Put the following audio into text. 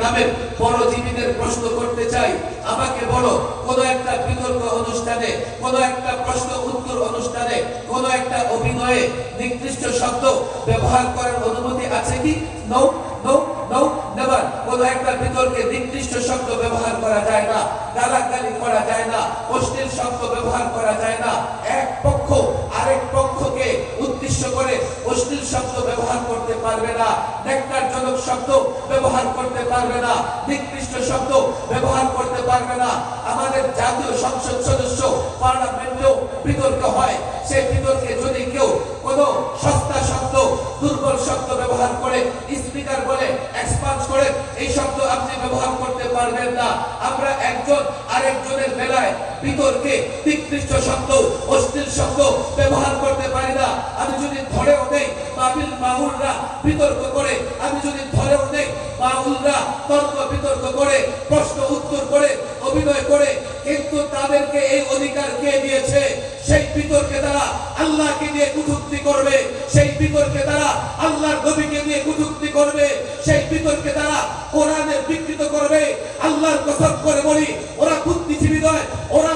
নামের পরজীবীদের প্রশ্ন করতে চাই, আমাকে বলো, কোন একটা বিতর্ক অনুষ্ঠানে, কোন একটা প্রশ্ন উত্তর অনুষ্ঠানে, কোন একটা অভিনয়ে নির্দিষ্ট শব্দ ব্যবহার করার অনুমতি আছে কি? No no no never. কোন একটা বিতর্কে নির্দিষ্ট শব্দ ব্যবহার করা যায় না, গালাগালি করা যায় না, অশ্লীল শব্দ ব্যবহার করা যায় না। এক পক্ষ আরেক পক্ষকে উদ্দেশ্য করে অশ্লীল শব্দ ব্যবহার করতে পারবে না, ন্যাক্কারজনক শব্দ ব্যবহার করতে পারবে না, নিকৃষ্ট শব্দ ব্যবহার করতে পারবে না। আমাদের জাতীয় সংসদ সদস্য পার্লামেন্টেও বিতর্ক হয়, সেই বিতর্কে যদি কেউ কোনো সস্তা শব্দ, দুর্বল শব্দ ব্যবহার করে, স্পিকার বলে, এক্সপান্স করে, এই শব্দ আপনি ব্যবহার করতে পারবেন না। আমরা একজন আরেকজনের বেলায় বিতর্কে নিকৃষ্ট শব্দ, অশ্লীল শব্দ ব্যবহার করতে পারি না। আমি যদি ধরেও নেই মাহুলরা বিতর্ক করে, আমি যদি ধরেও নেই মাহুলরা তর্ক বিতর্ক করে, প্রশ্ন উত্তর করে, অভিনয় করে, কিন্তু তাদেরকে এই অধিকার কে দিয়েছে? সেই বিতর্কে তারা আল্লাহকে নিয়ে কটূক্তি করবে, সেই বিতর্কে তারা আল্লাহর নবীকে নিয়ে কটূক্তি করবে, সেই বিতর্কে তারা কোরআনের বিকৃত করবে। আল্লাহর কসম করে বলি, ওরা বুদ্ধিজীবী নয়, ওরা